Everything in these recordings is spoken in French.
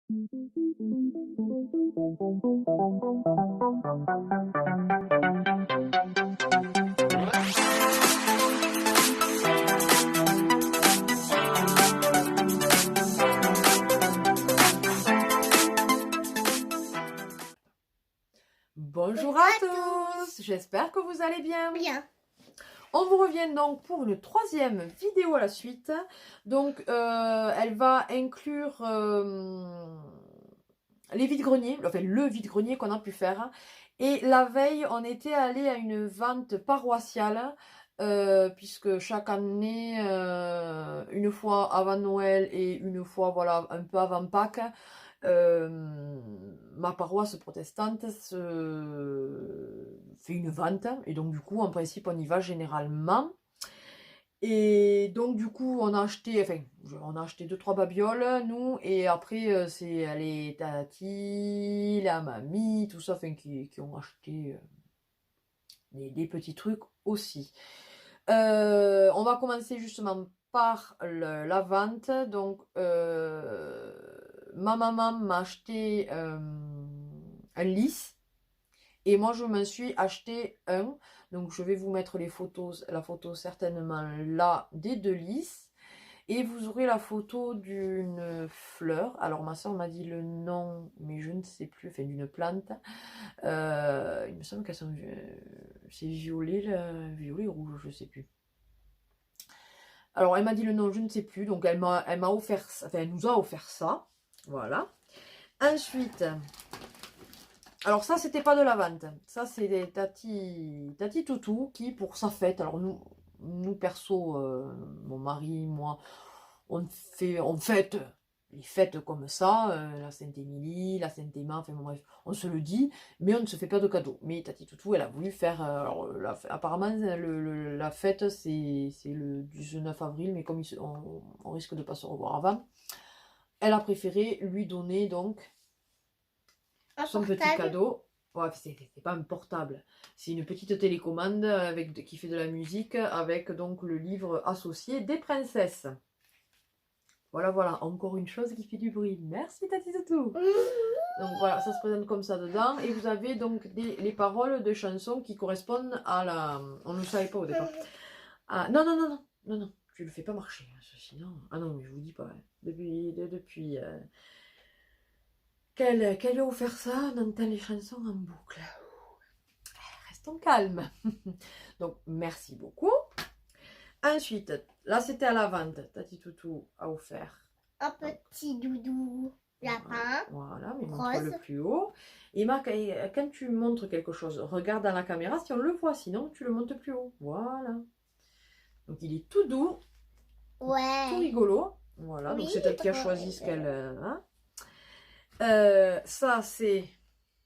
Bonjour à tous, j'espère que vous allez bien. Bien. On vous revient donc pour une troisième vidéo à la suite. Donc elle va inclure les vides-greniers, enfin le vide-grenier qu'on a pu faire. Et la veille, on était allé à une vente paroissiale, puisque chaque année, une fois avant Noël et une fois voilà, un peu avant Pâques, ma paroisse protestante fait une vente. Et donc du coup, en principe, on y va généralement. Et donc du coup on a acheté 2-3 babioles nous, et après c'est les tatis, la mamie, tout ça, enfin qui ont acheté des petits trucs aussi. On va commencer justement par la vente. Donc ma maman m'a acheté un lisse. Et moi, je me suis acheté un. Donc, je vais vous mettre la photo certainement là des 2 lys. Et vous aurez la photo d'une fleur. Alors, ma soeur m'a dit le nom, mais je ne sais plus. Enfin, d'une plante. Il me semble qu'elles sont... c'est violet, violet ou rouge, je ne sais plus. Alors, elle m'a dit le nom, je ne sais plus. Donc, elle m'a offert... Enfin, elle nous a offert ça. Voilà. Ensuite... Alors ça, c'était pas de la vente. Ça, c'est des tati toutou qui, pour sa fête, alors nous perso, mon mari, moi, on fête les fêtes comme ça, la Sainte-Émilie, la Saint-Aimant, enfin bon, bref, on se le dit, mais on ne se fait pas de cadeaux. Mais tati toutou, elle a voulu faire, alors apparemment, la fête, c'est le 19 avril, mais comme on risque de pas se revoir avant, elle a préféré lui donner donc son petit cadeau. Ouais, c'est pas un portable, c'est une petite télécommande qui fait de la musique, avec donc le livre associé des princesses. Voilà, voilà, encore une chose qui fait du bruit. Merci Tati Toutou. Donc voilà, ça se présente comme ça dedans. Et vous avez donc les paroles de chansons qui correspondent à la... On ne le savait pas au départ. Ah, non, non, non, non, non, non, je le fais pas marcher. Sinon... Ah non, mais je vous dis pas. Depuis qu'elle lui a offert ça, on entend les chansons en boucle. Restons calmes. Donc, merci beaucoup. Ensuite, là, c'était à la vente. Tati Toutou a offert un petit doudou lapin. Voilà, mais montre-le plus haut. Et Marc, quand tu montres quelque chose, regarde dans la caméra si on le voit, sinon tu le montes plus haut. Voilà. Donc, il est tout doux. Ouais. Tout rigolo. Voilà, oui, donc c'est elle qui a choisi ce qu'elle... ça, c'est...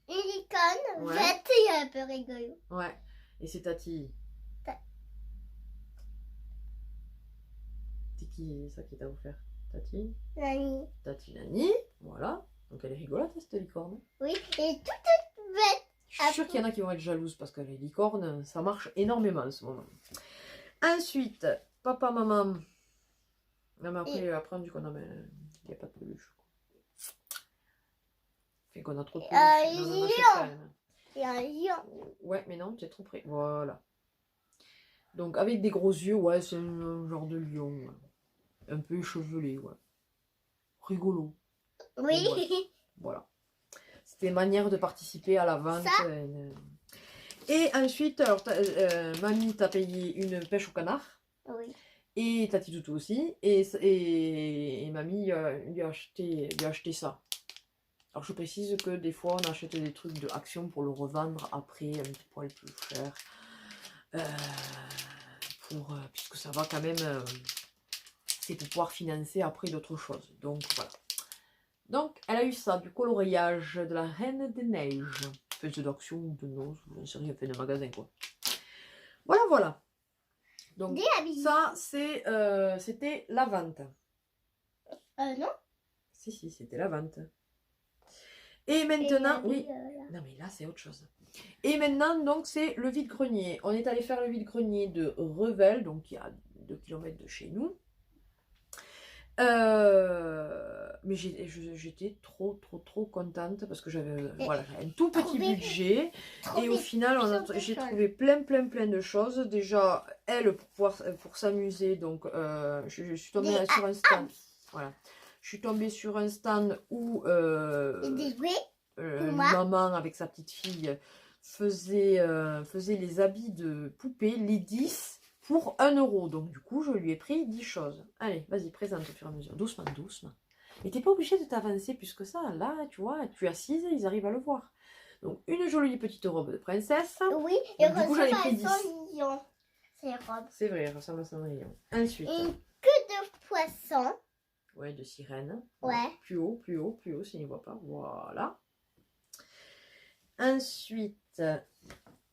une icône verte et un peu rigolo. Ouais. Et c'est Tati... C'est qui ça qui t'a offert? Tati Nani. Tati Nani, voilà. Donc elle est rigolote cette licorne. Oui, et toute bête. Je suis sûre qu'il y en a qui vont être jalouses parce que les licornes, ça marche énormément en ce moment. Ensuite, papa, maman. Non, mais après on dit qu'on a... Il n'y a pas de peluche. Fait qu'on a trop de peluche. Il y a un lion. Ouais, mais non, tu es trop près. Voilà. Donc avec des gros yeux, ouais, c'est un genre de lion. Ouais. Un peu échevelé, ouais. Rigolo. Oui. Donc, ouais. Voilà. C'était manière de participer à la vente. Et ensuite, alors, mamie t'a payé une pêche au canard. Oui. Et Tati Toutou aussi. Et mamie lui a acheté ça. Alors je précise que des fois on achète des trucs de Action pour le revendre après un petit poil plus cher. Puisque ça va quand même... c'est pour pouvoir financer après d'autres choses. Donc voilà. Donc elle a eu ça, du coloriage de la Reine des Neiges. Enfin, c'est d'Action ou de Noz, je ne sais rien, fait de magasin quoi. Voilà, voilà. Donc ça, c'était la vente. Non. Si, c'était la vente. Et maintenant, oui. Non mais là, c'est autre chose. Et maintenant, donc, c'est le vide-grenier. On est allé faire le vide-grenier de Revel, donc il y a 2 km de chez nous. Mais j'étais trop contente parce que j'avais Et voilà, j'avais un tout petit trouver- budget. Et au trouver final, plein de j'ai choses. trouvé plein de choses. Déjà, elle, pour s'amuser, donc je suis tombée Des sur un stand. Voilà. Je suis tombée sur un stand où Et des jouets. une moi. maman avec sa petite fille faisait les habits de poupée, les 10 pour 1 euro. Donc du coup, je lui ai pris 10 choses. Allez, vas-y, présente au fur et à mesure. Doucement, doucement. Et t'es pas obligé de t'avancer plus que ça. Là, tu vois, tu es assise, ils arrivent à le voir. Donc une jolie petite robe de princesse. Oui, et Donc, du coup, j'en ai pris 10. Cendrillon, ces robes. C'est vrai, elle ressemble à Cendrillon. Ensuite, Une queue de poisson. ouais, de sirène. Ouais. Plus haut, s'il ne voit pas. Voilà. Ensuite,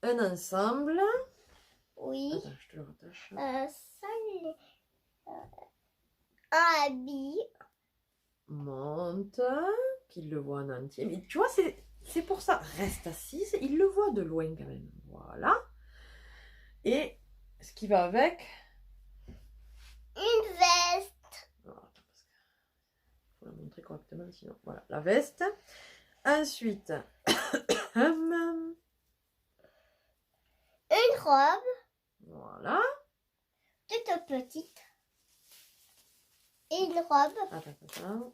un ensemble. Oui. Attends, je te le rattache. Ça, un habit. Monte, qu'il le voit en entier. Mais tu vois, c'est pour ça. Reste assise, il le voit de loin quand même. Voilà. Et ce qui va avec. Une veste. Oh, attends, parce que faut la montrer correctement, sinon. Voilà, la veste. Ensuite, Une robe. voilà. Toute petite. Et une robe. Attends.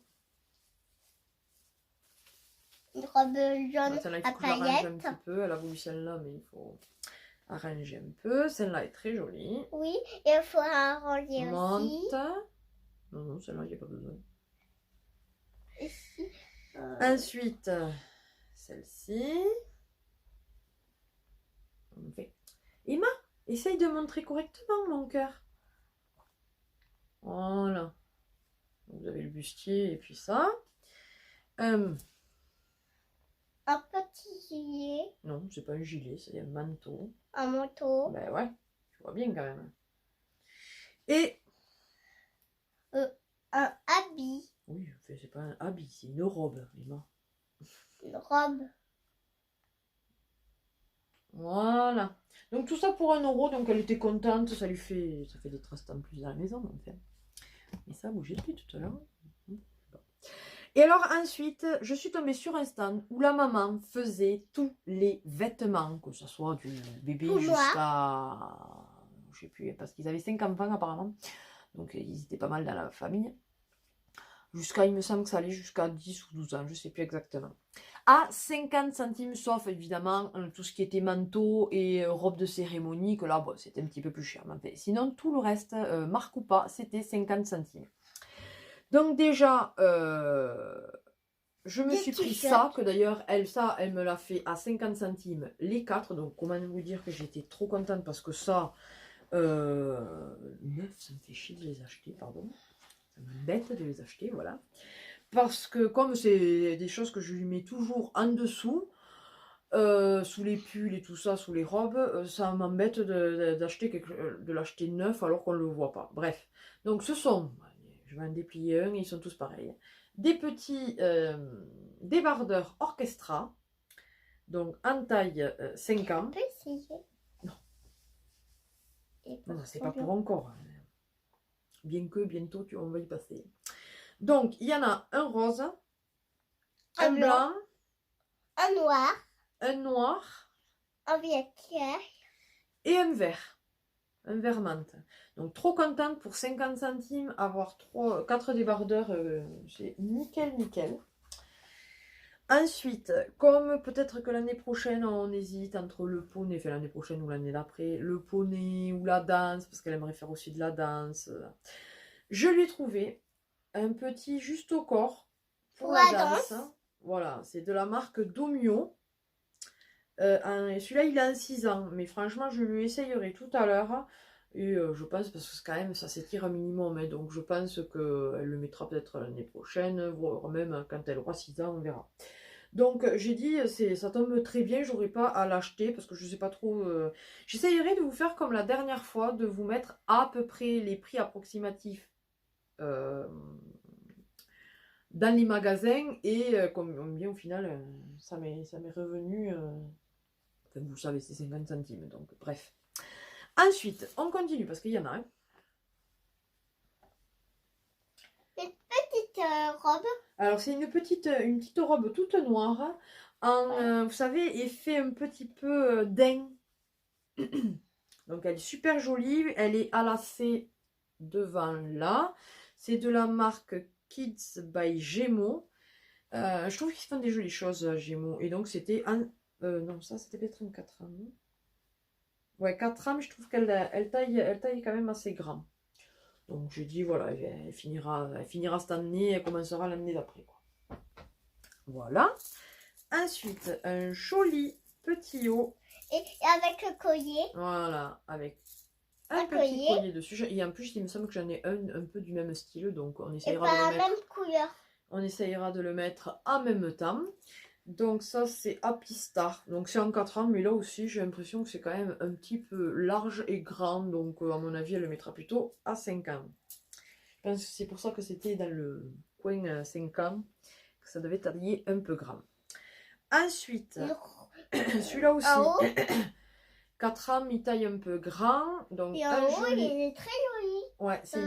Une robe jaune Celle-là, il à faut que je l'arrange un paillettes. petit peu. Elle a voulu celle-là, mais il faut arranger un peu. Celle-là est très jolie. Oui, et il faut arranger Monte. aussi. Non, celle-là, il n'y a pas besoin. Ici. Ensuite, celle-ci. On fait. Emma, essaye de montrer correctement mon cœur. Voilà. Vous avez le bustier et puis ça. Un petit gilet. Non, c'est pas un gilet, c'est un manteau. Un manteau. Ben ouais, tu vois bien quand même. Et. Un habit. Oui, c'est pas un habit, c'est une robe, Emma. Une robe. Voilà. Donc tout ça pour 1 euro, donc elle était contente, ça fait des traces en plus dans la maison, enfin. Mais ça bougeait plus tout à l'heure. Et alors ensuite, je suis tombée sur un stand où la maman faisait tous les vêtements, que ce soit du bébé jusqu'à... Je sais plus, parce qu'ils avaient 5 enfants apparemment. Donc ils étaient pas mal dans la famille. Jusqu'à, il me semble que ça allait jusqu'à 10 ou 12 ans, je sais plus exactement. À 50 centimes, sauf évidemment tout ce qui était manteau et robe de cérémonie, que là, bon, c'était un petit peu plus cher. Mais sinon, tout le reste, marque ou pas, c'était 50 centimes. Donc déjà, je me suis pris ça, que d'ailleurs, elle me l'a fait à 50 centimes les 4. Donc comment vous dire que j'étais trop contente parce que ça, 9, ça me fait chier de les acheter, pardon. Ça m'embête de les acheter, voilà. Parce que comme c'est des choses que je lui mets toujours en dessous, sous les pulls et tout ça, sous les robes, ça m'embête de l'acheter neuf alors qu'on ne le voit pas. Bref, donc ce sont, je vais en déplier un, ils sont tous pareils, des petits débardeurs Orchestra, donc en taille 5 ans. On peut essayer. Non. Non, c'est pas pour encore. Bien que bientôt on va y passer. Donc il y en a un rose, un blanc, un noir, un violet et un vert. Un vert menthe. Donc trop contente pour 50 centimes, avoir 4 débardeurs, c'est nickel. Ensuite, comme peut-être que l'année prochaine on hésite entre le poney, enfin l'année prochaine ou l'année d'après, le poney ou la danse, parce qu'elle aimerait faire aussi de la danse, je lui ai trouvé un petit juste au corps pour la danse. Voilà, c'est de la marque Domio. Celui-là il a 6 ans, mais franchement je lui essayerai tout à l'heure. Et je pense, parce que quand même ça s'étire un minimum, hein, donc je pense qu'elle le mettra peut-être l'année prochaine, voire même quand elle aura 6 ans, on verra. Donc j'ai dit, ça tombe très bien, j'aurais pas à l'acheter, parce que je sais pas trop... J'essayerai de vous faire comme la dernière fois, de vous mettre à peu près les prix approximatifs dans les magasins, et combien au final ça m'est revenu... Enfin, vous savez, c'est 50 centimes, donc bref. Ensuite, on continue parce qu'il y en a un. Une petite robe. Alors, c'est une petite robe toute noire, en, vous savez, effet un petit peu daim. Donc, elle est super jolie. Elle est à lacets devant là. C'est de la marque Kids by Gémeaux. Je trouve qu'ils font des jolies choses, Gémeaux. Et donc, c'était un... non, ça, c'était peut-être un 4 ans. Ouais, 4 ans, mais je trouve qu'elle taille quand même assez grand. Donc, j'ai dit, voilà, elle finira cette année, elle commencera l'année d'après, quoi. Voilà. Ensuite, un joli petit haut. Et avec le collier. Voilà, avec un petit collier dessus. Et en plus, il me semble que j'en ai un peu du même style, donc on Et essayera pas de le la mettre. même couleur. On essayera de le mettre en même temps. Donc ça, c'est Happy Star. Donc c'est en 4 ans, mais là aussi, j'ai l'impression que c'est quand même un petit peu large et grand. Donc à mon avis, elle le mettra plutôt à 5 ans. Je pense que c'est pour ça que c'était dans le coin 5 ans, que ça devait tailler un peu grand. Ensuite, celui-là aussi, 4 ans, il taille un peu grand. Donc et en haut, il est très joli. Ouais, c'est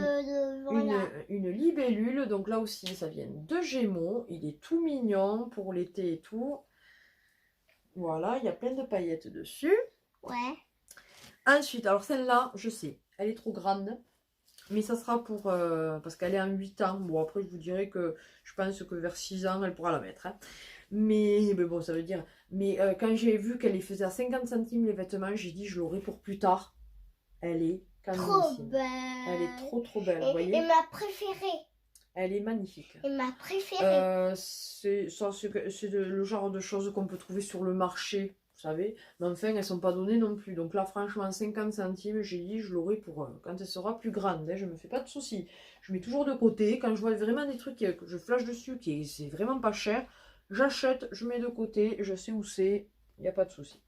voilà. une libellule. Donc là aussi, ça vient de Gémeaux. Il est tout mignon pour l'été et tout. Voilà, il y a plein de paillettes dessus. Ouais. Ensuite, alors celle-là, je sais, elle est trop grande. Mais ça sera pour... parce qu'elle est en 8 ans. Bon, après, je vous dirais que je pense que vers 6 ans, elle pourra la mettre. Hein. Mais bon, ça veut dire... Mais quand j'ai vu qu'elle les faisait à 50 centimes les vêtements, j'ai dit, je l'aurai pour plus tard. Elle est trop belle. Elle est trop belle, vous voyez. Et ma préférée. Elle est magnifique. Et ma préférée. C'est le genre de choses qu'on peut trouver sur le marché, vous savez. Mais enfin, elles ne sont pas données non plus. Donc là, franchement, 50 centimes, j'ai dit, je l'aurai pour quand elle sera plus grande. Hein, je ne me fais pas de soucis. Je mets toujours de côté. Quand je vois vraiment des trucs que je flash dessus, qui c'est vraiment pas cher, j'achète, je mets de côté, je sais où c'est, il n'y a pas de souci.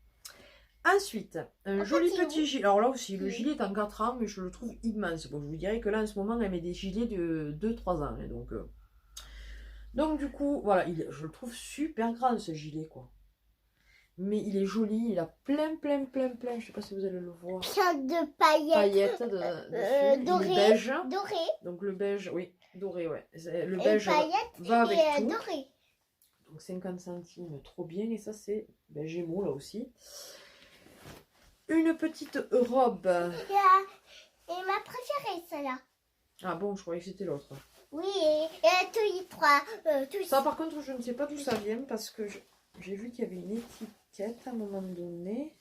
Ensuite, un joli petit gilet. Alors là aussi, le gilet est en 4 ans, mais je le trouve immense. Bon, je vous dirais que là, en ce moment, elle met des gilets de 2-3 ans. Hein, donc, du coup, voilà, je le trouve super grand, ce gilet, quoi. Mais il est joli, il a plein, je sais pas si vous allez le voir. Plein de paillettes. Dessus. Doré. Il est beige. Doré. Donc le beige, oui, doré, ouais. Le Et beige va avec tout. doré. Donc 50 centimes, trop bien. Et ça, c'est Gémeaux, là aussi. Une petite robe. Et ma préférée, celle-là. Ah bon, je croyais que c'était l'autre. Oui, et tous les trois. Ça, par contre, je ne sais pas d'où ça vient parce que j'ai vu qu'il y avait une étiquette à un moment donné.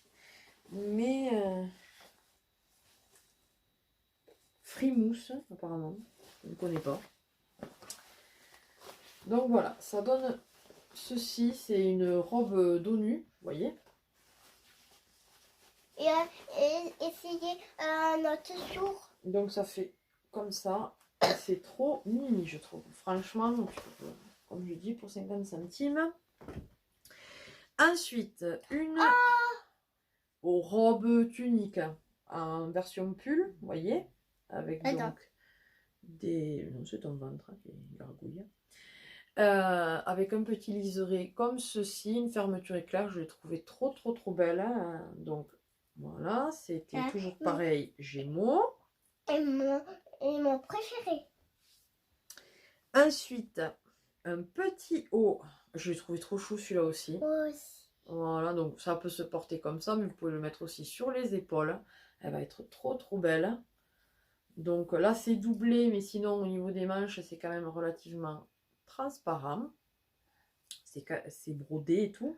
Mais Frimousse, apparemment. Je ne connais pas. Donc voilà, ça donne ceci. C'est une robe dos nu, vous voyez. Et essayez un autre jour. Donc ça fait comme ça. C'est trop mini, je trouve. Franchement, comme je dis, pour 50 centimes. Ensuite, une robe tunique en version pull, vous voyez. Avec donc des... Non, c'est ton ventre qui gargouille. Avec un petit liseré comme ceci, une fermeture éclair. Je l'ai trouvé trop belle. Hein. Donc, voilà, c'était toujours pareil, Gémeaux. Et mon préféré. Ensuite, un petit haut. Je l'ai trouvé trop chou celui-là aussi. Aussi. Voilà, donc ça peut se porter comme ça, mais vous pouvez le mettre aussi sur les épaules. Elle va être trop belle. Donc là, c'est doublé, mais sinon, au niveau des manches, c'est quand même relativement transparent. C'est brodé et tout.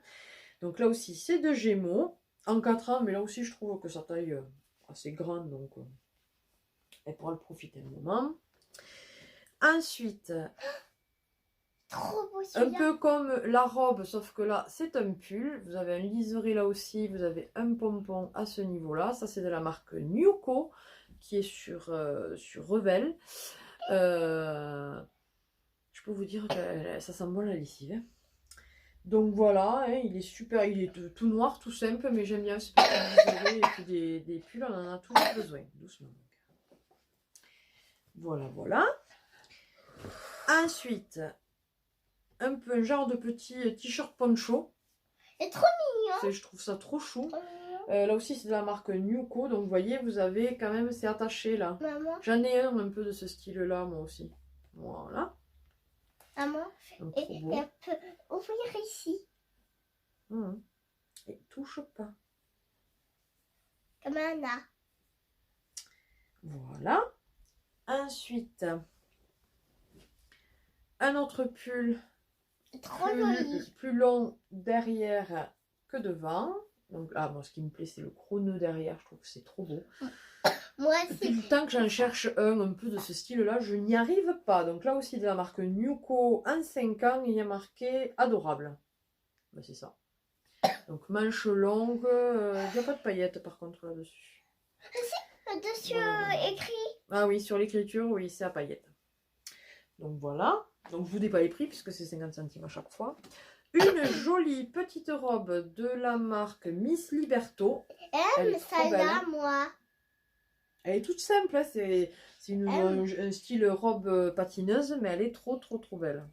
Donc là aussi, c'est de Gémeaux. En 4 ans, mais là aussi, je trouve que sa taille assez grande, donc elle pourra le profiter un moment. Ensuite, trop beau, un peu comme la robe, sauf que là, c'est un pull. Vous avez un liseré là aussi, vous avez un pompon à ce niveau-là. Ça, c'est de la marque Nuko, qui est sur Revel. Je peux vous dire que ça sent bon la lessive. Hein. Donc voilà, hein, il est super, il est tout noir, tout simple, mais j'aime bien ce petit liseré. Et puis des pulls, on en a toujours besoin, doucement. Voilà. Ensuite, un peu un genre de petit t-shirt poncho. C'est trop mignon. Je trouve ça trop chou. Là aussi, c'est de la marque Nuko. Donc, vous voyez, vous avez quand même, c'est attaché là. J'en ai un peu de ce style-là, moi aussi. Voilà. Maman, Donc, et, trop et beau. elle peut ouvrir ici, Et touche pas. comme un A. Voilà. Ensuite, un autre pull Trop joli. plus long derrière que devant. Donc là, moi, ce qui me plaît, c'est le gros nœud derrière. Je trouve que c'est trop beau. Moi Depuis aussi. le temps que j'en cherche un peu de ce style-là, je n'y arrive pas. Donc là aussi, de la marque Nuko, en 5 ans, il y a marqué adorable. Ben, c'est ça. Donc manche longue, il n'y a pas de paillettes par contre là-dessus. Dessus Voilà. écrit. Ah oui, sur l'écriture, oui, c'est à paillettes. Donc voilà. Donc je vous dis pas les prix puisque c'est 50 centimes à chaque fois. Une jolie petite robe de la marque Miss Liberto. Elle est trop belle. Celle-là, moi. Elle est toute simple, hein, c'est un style robe patineuse, mais elle est trop belle.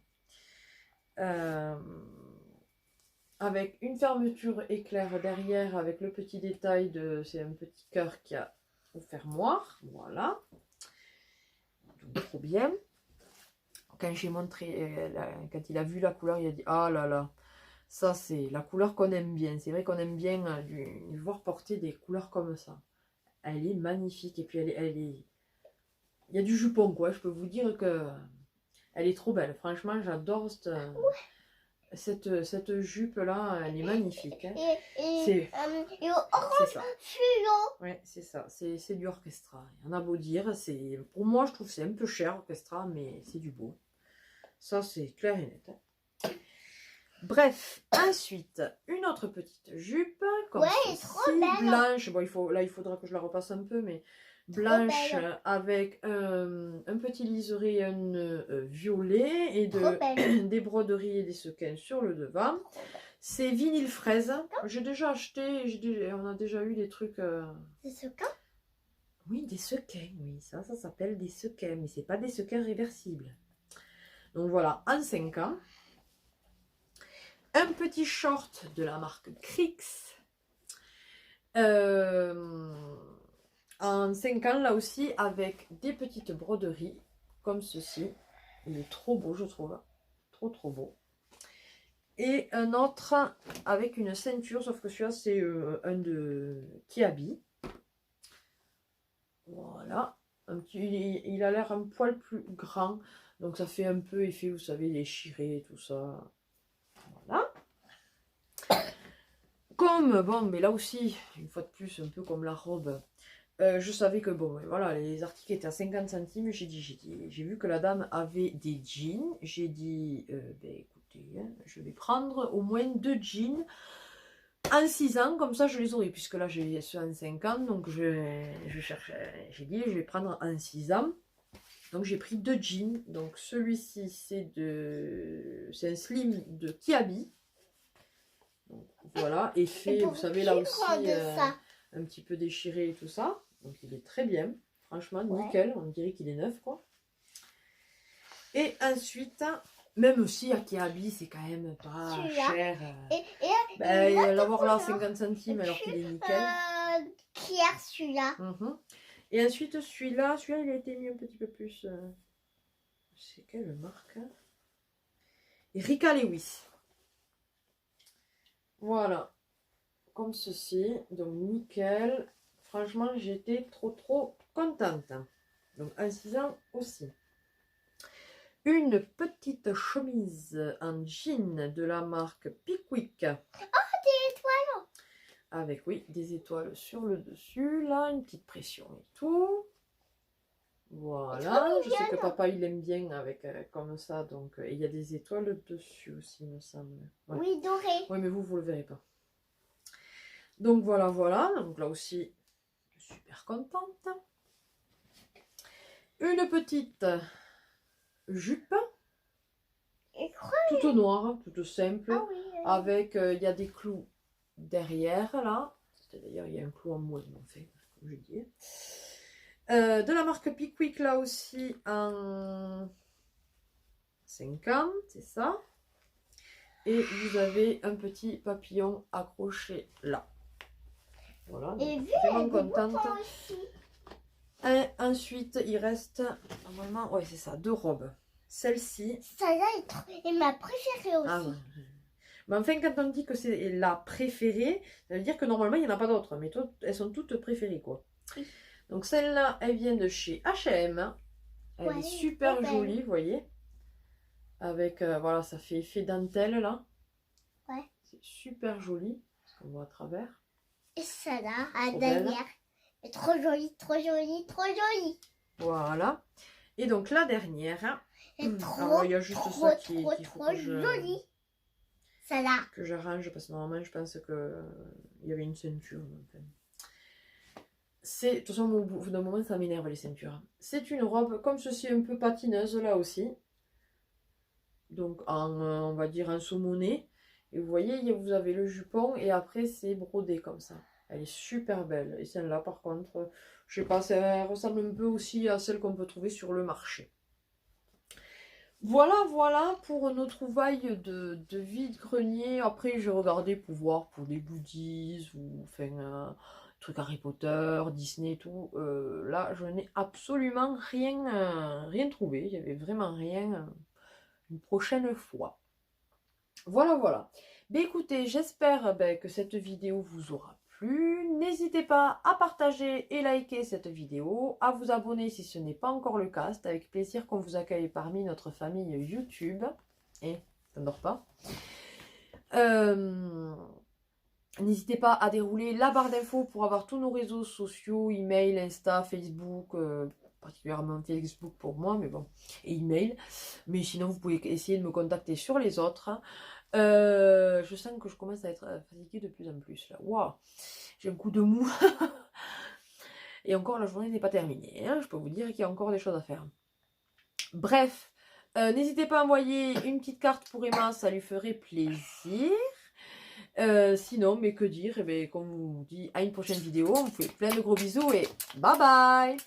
Avec une fermeture éclair derrière, avec le petit détail de... C'est un petit cœur qui a au fermoir, voilà. Donc, trop bien. Quand j'ai montré, quand il a vu la couleur, il a dit « Ah là là, ça c'est la couleur qu'on aime bien. » C'est vrai qu'on aime bien lui voir porter des couleurs comme ça. Elle est magnifique et puis elle est... Il y a du jupon quoi, je peux vous dire que elle est trop belle. Franchement, j'adore cette jupe là, elle est magnifique. Hein. C'est ça. Ouais, c'est ça. C'est du orchestra. Il y en a beau dire. Pour moi, je trouve que c'est un peu cher orchestra, mais c'est du beau. Ça, c'est clair et net. Hein. Bref, ensuite, une autre petite jupe comme ceci, blanche. Bon, il faudra que je la repasse un peu, mais blanche avec un petit liseré et un violet et des broderies et des sequins sur le devant. C'est vinyle fraise. J'ai déjà acheté, on a déjà eu des trucs. Des sequins? Oui, des sequins, oui, ça s'appelle des sequins, mais c'est pas des sequins réversibles. Donc voilà, en 5 ans. Un petit short de la marque Crix. En 5 ans, là aussi, avec des petites broderies, comme ceci. Il est trop beau, je trouve. Trop beau. Et un autre avec une ceinture, sauf que celui-là, c'est un de Kiabi. Voilà. Il a l'air un poil plus grand. Donc ça fait un peu effet, vous savez, déchiré et tout ça. Voilà. Comme, bon, mais là aussi, une fois de plus, un peu comme la robe, je savais que, bon, voilà, les articles étaient à 50 centimes. J'ai vu que la dame avait des jeans. J'ai dit, ben écoutez, hein, je vais prendre au moins 2 jeans en 6 ans, comme ça je les aurai, puisque là j'ai ceux en 5 ans, donc je cherche, j'ai dit, je vais prendre en 6 ans. Donc j'ai pris 2 jeans. Donc celui-ci, c'est un slim de Kiabi. Donc, voilà, effet, vous savez, là aussi, un petit peu déchiré et tout ça. Donc il est très bien, franchement, nickel, on dirait qu'il est neuf, quoi. Et ensuite, même aussi à Kiabi, c'est quand même pas cher. L'avoir là à 50 centimes alors qu'il est nickel. Qui est celui-là? Et ensuite, celui-là, il a été mis un petit peu plus... C'est quelle marque? Rika Lewis. Voilà, comme ceci, donc nickel. Franchement, j'étais trop contente. Donc en 6 ans aussi. Une petite chemise en jean de la marque Pickwick. Oh, des étoiles! Avec, oui, des étoiles sur le dessus, là, une petite pression et tout. Voilà, je sais que papa il aime bien avec comme ça, donc il y a des étoiles dessus aussi, il me semble. Ouais. Oui, doré. Oui, mais vous le verrez pas. Donc voilà, donc là aussi, super contente. Une petite jupe, toute noire, toute simple, avec, il y a des clous derrière, là. D'ailleurs, il y a un clou en moins, enfin, comme je dis. De la marque Pickwick, là aussi, en 50, c'est ça. Et vous avez un petit papillon accroché là. Voilà, donc vraiment contente. Et ensuite, il reste, normalement, ouais, c'est ça, 2 robes. Celle-ci. Celle-là est ma préférée aussi. Ah ouais. Mais enfin, quand on dit que c'est la préférée, ça veut dire que normalement, il n'y en a pas d'autres. Mais elles sont toutes préférées, quoi. Oui. Donc, celle-là, elle vient de chez H&M. Elle est super jolie, vous voyez. Avec, voilà, ça fait effet dentelle, là. Ouais. C'est super joli. On voit à travers. Et celle-là, la dernière. Elle est trop jolie, trop jolie, trop jolie. Voilà. Et donc, la dernière. Elle est trop, alors, il y a juste trop, ça qui trop, faut trop jolie. Celle-là. Que j'arrange parce que normalement, je pense que il y avait une ceinture. Enfin. De toute façon, au bout d'un moment, ça m'énerve les ceintures. C'est une robe comme ceci, un peu patineuse là aussi. Donc, on va dire en saumonné. Et vous voyez, vous avez le jupon et après, c'est brodé comme ça. Elle est super belle. Et celle-là, par contre, je sais pas, ça ressemble un peu aussi à celle qu'on peut trouver sur le marché. Voilà, voilà pour nos trouvailles de vide-grenier. Après, j'ai regardé pour voir pour des goodies ou enfin, trucs Harry Potter, Disney et tout. Là, je n'ai absolument rien trouvé. Il n'y avait vraiment rien. Une prochaine fois. Voilà, voilà. Ben, écoutez, j'espère que cette vidéo vous aura plu. N'hésitez pas à partager et liker cette vidéo, à vous abonner si ce n'est pas encore le cas. C'est avec plaisir qu'on vous accueille parmi notre famille YouTube. Et ça ne dort pas. N'hésitez pas à dérouler la barre d'infos pour avoir tous nos réseaux sociaux, email, Insta, Facebook, particulièrement Facebook pour moi, mais bon, et email. Mais sinon, vous pouvez essayer de me contacter sur les autres. Je sens que je commence à être fatiguée de plus en plus là. Waouh, j'ai un coup de mou. Et encore, la journée n'est pas terminée. Hein. Je peux vous dire qu'il y a encore des choses à faire. Bref, n'hésitez pas à envoyer une petite carte pour Emma, ça lui ferait plaisir. Sinon, mais que dire, eh bien, comme on vous dit, à une prochaine vidéo. On vous fait plein de gros bisous et bye bye!